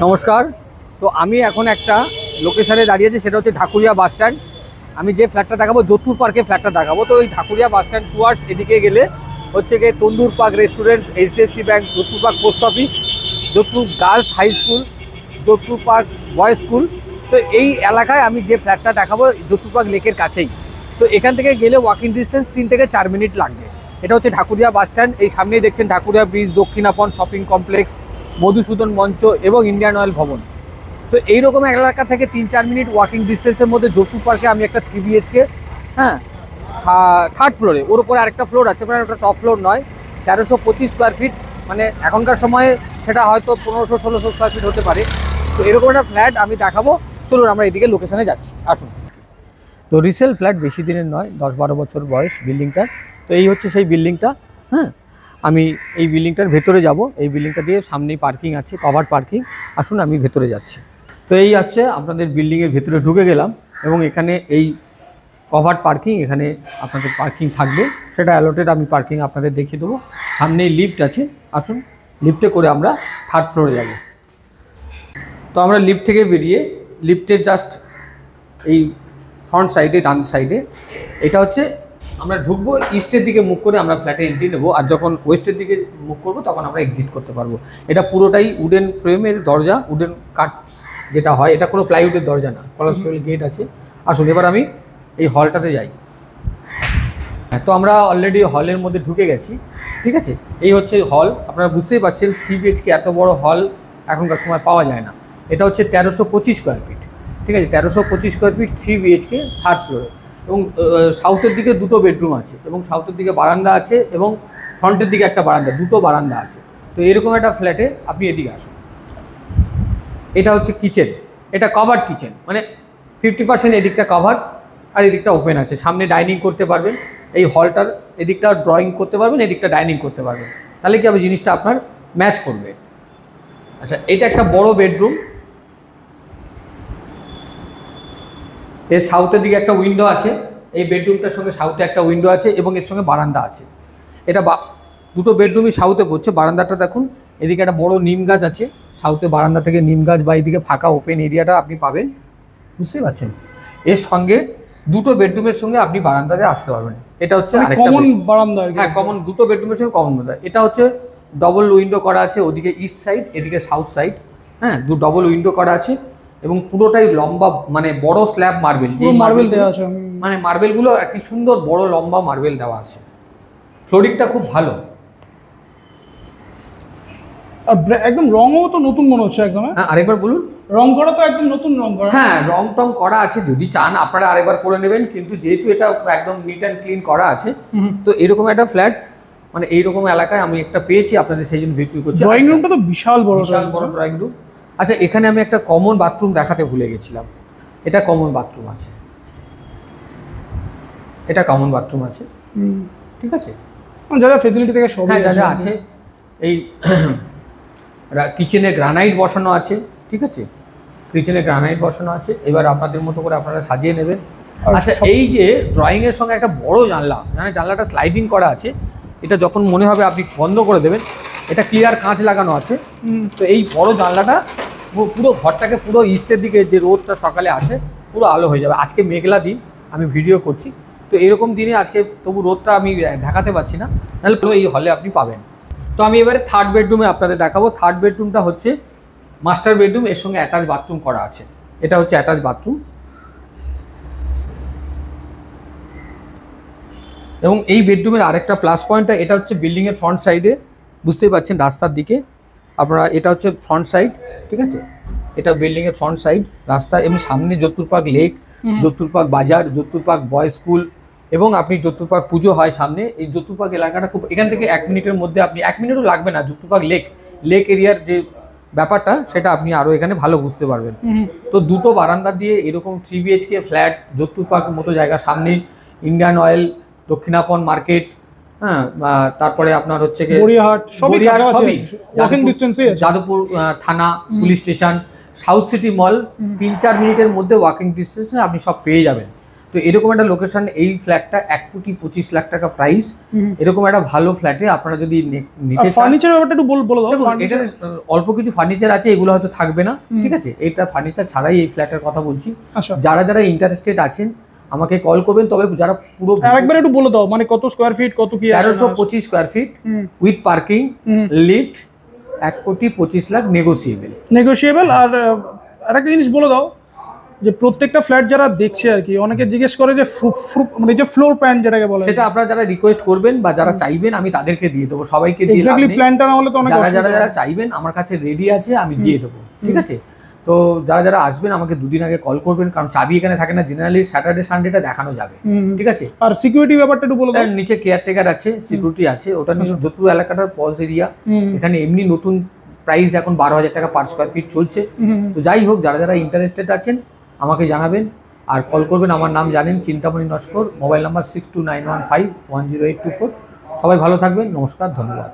নমস্কার। তো আমি এখন একটা লোকেশনে দাঁড়িয়ে আছি, সেটা হচ্ছে ঢাকুরিয়া বাস স্ট্যান্ড। আমি যে ফ্ল্যাটটা দেখাবো যোধপুর পার্কে ফ্ল্যাটটা দেখাবো। তো ওই ঢাকুরিয়া বাস স্ট্যান্ড টুয়ার্ডস এদিকে গেলে হচ্ছে গিয়ে Tandoor Park restaurant, HDFC bank, Jodhpur Park post office, Jodhpur girls high school, Jodhpur Park boys school. তো এই এলাকায় আমি যে ফ্ল্যাটটা দেখাবো যোধপুর পার্ক লেকের কাছেই। তো এখান থেকে গেলে ওয়াকিং ডিস্টেন্স 3 থেকে 4 মিনিট লাগবে। এটা হচ্ছে ঢাকুরিয়া বাস স্ট্যান্ড। এই সামনেই দেখছেন Dhakuria bridge, Dakshinapan shopping complex, Madhusudan Mancha এবং ইন্ডিয়ান অয়েল ভবন। তো এইরকম এলাকা থেকে 3-4 মিনিট ওয়াকিং ডিস্টেন্সের মধ্যে যোধপুর পার্কে আমি একটা 3 BHK, হ্যাঁ, থার্ড ফ্লোরে, ওর উপরে আরেকটা ফ্লোর আছে, ওখানে একটা টপ ফ্লোর নয়, 1325 স্কোয়ার ফিট, মানে এখনকার সময়ে সেটা হয়তো 1500-1600 স্কোয়ার ফিট হতে পারে। তো এরকম একটা ফ্ল্যাট আমি দেখাবো। চলুন আমরা এদিকে লোকেশনে যাচ্ছি, আসুন। তো রিসেল ফ্ল্যাট, বেশি দিনের নয়, 10-12 বছর বয়স বিল্ডিংটা। তো এই হচ্ছে সেই বিল্ডিংটা, হ্যাঁ। আমি এই বিল্ডিংটার ভেতরে যাব। এই বিল্ডিংটা দিয়ে সামনেই পার্কিং আছে, কভার পার্কিং। আসুন আমি ভেতরে যাচ্ছি। তো এই আছে আপনাদের বিল্ডিংয়ের ভেতরে ঢুকে গেলাম, এবং এখানে এই কভার পার্কিং, এখানে আপনাদের পার্কিং থাকবে, সেটা অ্যালোটেড আমি পার্কিং আপনাদের দেখিয়ে দেবো। সামনেই লিফট আছে, আসুন লিফটে করে আমরা থার্ড ফ্লোরে যাব। তো আমরা লিফট থেকে বেরিয়ে লিফটের জাস্ট এই ফ্রন্ট সাইডে, ডান সাইডে, এটা হচ্ছে আমরা ঢুকবো, ইস্টের দিকে মুখ করে আমরা ফ্ল্যাটে এন্ট্রি নেবো, আর যখন ওয়েস্টের দিকে মুখ করবো তখন আমরা এক্সিট করতে পারবো। এটা পুরোটাই উডেন ফ্রেমের দরজা, উডেন কাট যেটা হয়, এটা কোনো প্লাইউডের দরজা না, কলাস্ট্রাল গেট আছে। আসুন এবার আমি এই হলটাতে যাই। হ্যাঁ, তো আমরা অলরেডি হলের মধ্যে ঢুকে গেছি, ঠিক আছে। এই হচ্ছে হল, আপনারা বুঝতেই পারছেন 3 BHK এত বড় হল এখনকার সময় পাওয়া যায় না। এটা হচ্ছে 1325 স্কোয়ার ফিট, ঠিক আছে, 1325 স্কোয়ার ফিট, 3 BHK, থার্ড ফ্লোরে। এবং সাউথের দিকে 2টো বেডরুম আছে, এবং সাউথের দিকে বারান্দা আছে, এবং ফ্রন্টের দিকে একটা বারান্দা, 2টো বারান্দা আছে। তো এরকম একটা ফ্ল্যাটে আপনি এদিকে আসুন। এটা হচ্ছে কিচেন, এটা কভার্ড কিচেন, মানে 50% এদিকটা কভার আর এদিকটা ওপেন আছে। সামনে ডাইনিং করতে পারবেন, এই হলটার এদিকটা ড্রয়িং করতে পারবেন, এদিকটা ডাইনিং করতে পারবেন। তাহলে কি হবে, জিনিসটা আপনার ম্যাচ করবে। আচ্ছা, এটা একটা বড় বেডরুম, এর সাউথের দিকে একটা উইন্ডো আছে, এই বেডরুমটার সঙ্গে সাউথে একটা উইন্ডো আছে, এবং এর সঙ্গে বারান্দা আছে। এটা 2টো বেডরুমই সাউথে পড়ছে। বারান্দাটা দেখুন, এদিকে একটা বড় নিম গাছ আছে, সাউথে বারান্দা থেকে নিম গাছ বা এইদিকে ফাঁকা ওপেন এরিয়াটা আপনি পাবেন, বুঝতেই পারছেন। এর সঙ্গে 2টো বেডরুমের সঙ্গে আপনি বারান্দাতে আসতে পারবেন। এটা হচ্ছে আরেকটা কমন বারান্দা, হ্যাঁ, কমন 2টো বেডরুমের সঙ্গে কমন বারান্দা। এটা হচ্ছে ডবল উইন্ডো করা আছে, ওদিকে ইস্ট সাইড, এদিকে সাউথ সাইড, হ্যাঁ, 2 ডবল উইন্ডো করা আছে, এবং পুরোটাই লম্বা, মানে বড় স্ল্যাব মার্বেল, যে মার্বেল দেওয়া আছে, মানে মার্বেলগুলো একটি সুন্দর বড় লম্বা মার্বেল দেওয়া আছে। ফ্লোরিংটা খুব ভালো, আর একদম রঙও তো নতুন মনে হচ্ছে একদম। হ্যাঁ, আরেকবার বলুন। রং করা তো একদম নতুন রং করা। হ্যাঁ, রং টং করা আছে, যদি চান আপনারা আরেকবার করে নেবেন, কিন্তু যেহেতু এটা একদম নিট অ্যান্ড ক্লিন করা আছে, তো এরকম একটা ফ্ল্যাট, মানে এইরকম এলাকায় আমি একটা পেয়েছি, আপনাদের সেই জন্য ভিডিও করছি। ড্রয়িং রুমটা তো বিশাল বড়, বিশাল বড় ড্রয়িং রুম। আচ্ছা, এখানে আমি একটা কমন বাথরুম দেখাতে ভুলে গেছিলাম। এটা কমন বাথরুম আছে, এটা কমন বাথরুম আছে, ঠিক আছে, যা যা ফ্যাসিলিটি থেকে সব, হ্যাঁ, যা যা আছে। এই কিচেনে গ্রানাইট বসানো আছে, ঠিক আছে, কিচেনে গ্রানাইট বসানো আছে। এবার আপনাদের মতো করে আপনারা সাজিয়ে নেবেন। আচ্ছা, এই যে ড্রয়িংয়ের সঙ্গে একটা বড় জানলা, মানে জানলাটা স্লাইডিং করা আছে, এটা যখন মনে হবে আপনি বন্ধ করে দেবেন, এটা ক্লিয়ার কাঁচ লাগানো আছে। তো এই বড় জানলাটা পুরো ঘরটাকে, পুরো ইস্টের দিকে যে রোদটা সকালে আসে, পুরো আলো হয়ে যাবে। আজকে মেঘলা দিন, আমি ভিডিও করছি, তো এরকম দিনে আজকে তবু রোদটা আমি দেখাতে পারছি না, নাহলে পুরো এই হলে আপনি পাবেন। তো আমি এবারে থার্ড বেডরুমে আপনাদের দেখাবো। থার্ড বেডরুমটা হচ্ছে মাস্টার বেডরুম, এর সঙ্গে অ্যাটাচ বাথরুম করা আছে। এটা হচ্ছে অ্যাটাচ বাথরুম, এবং এই বেডরুমের আরেকটা প্লাস পয়েন্টটা, এটা হচ্ছে বিল্ডিংয়ের ফ্রন্ট সাইডে, বুঝতেই পারছেন রাস্তার দিকে আপনারা, এটা হচ্ছে ফ্রন্ট সাইড, ঠিক আছে, এটা বিল্ডিংয়ের ফ্রন্ট সাইড রাস্তা, এবং সামনে Jodhpur park lake, Jodhpur park বাজার, যোধপুর পার্ক বয়েজ স্কুল, এবং আপনি যোধপুর পার্ক পুজো হয় সামনে। এই যোধপুর পার্ক এলাকাটা খুব, এখান থেকে 1 মিনিটের মধ্যে, আপনি 1 মিনিটও লাগবে না, যোধপুর পার্ক লেক এরিয়ার যে ব্যাপারটা, সেটা আপনি আরও এখানে ভালো বুঝতে পারবেন। তো 2টো বারান্দা দিয়ে এরকম 3 BHK ফ্ল্যাট, যোধপুর পার্কের মতো জায়গা, সামনে ইন্ডিয়ান অয়েল, দক্ষিণাপন মার্কেট, হ্যাঁ, তারপরে আপনার হচ্ছে গড়িয়াহাট, সবই যাদবপুর থানা, পুলিশ স্টেশন, সাউথ সিটি মল, 3-4 মিনিটের মধ্যে ওয়াকিং ডিস্টেন্সে আপনি সব পেয়ে যাবেন। তো এরকম একটা লোকেশন, এই ফ্ল্যাটটা 1,25,00,000 টাকা প্রাইস। এরকম একটা ভালো ফ্ল্যাটে আপনারা যদি নিতে চান, ফার্নিচারের ব্যাপারটা একটু বলে দাও। দেখুন এটা অল্প কিছু ফার্নিচার আছে, এগুলো হয়তো থাকবে না, ঠিক আছে? এটা ফার্নিচার ছাড়াই এই ফ্ল্যাটের কথা বলছি। আচ্ছা, যারা যারা ইন্টারেস্টেড আছেন আমাকে কল করবেন, তবে যারা পুরো আরেকবার একটু বলে দাও, মানে কত স্কোয়ার ফিট, কত কি আছে? 1325 square feet with parking, lift, 1,25,00,000 negotiable. Negotiable. আর আরেকটা জিনিস বলে দাও, যে প্রত্যেকটা ফ্ল্যাট যারা দেখছে আর কি, অনেকে জিজ্ঞেস করে যে মানে যে ফ্লোর প্ল্যান যেটাকে বলে, সেটা আপনারা যারা রিকোয়েস্ট করবেন বা যারা চাইবেন আমি তাদেরকে দিয়ে দেবো, সবাইকে দিয়ে লাভ এক্স্যাক্টলি নেই। প্ল্যানটা না হলে তো অনেক যারা যারা চাইবেন আমার কাছে রেডি আছে, আমি দিয়ে দেবো, ঠিক আছে? তো যারা যারা আসবেন আমাকে দুদিন আগে কল করবেন, কারণ চাবি এখানে থাকে না, জেনারেলি স্যাটারডে সানডেটা দেখানো যাবে, ঠিক আছে? আর সিকিউরিটি ব্যাপারটা একটু বলে দাও। তার নিচে কেয়ারটেকার আছে, সিকিউরিটি আছে, ওটা নিয়ে যোধপুর এলাকাটার পজ এরিয়া। এখানে এমনি নতুন প্রাইস এখন 12,000 টাকা পার স্কোয়ার ফিট চলছে। তো যাই হোক, যারা যারা ইন্টারেস্টেড আছেন আমাকে জানাবেন আর কল করবেন। আমার নাম জানেন, চিন্তামণি নস্কর, মোবাইল নাম্বার 6291510824। সবাই ভালো থাকবেন, নমস্কার, ধন্যবাদ।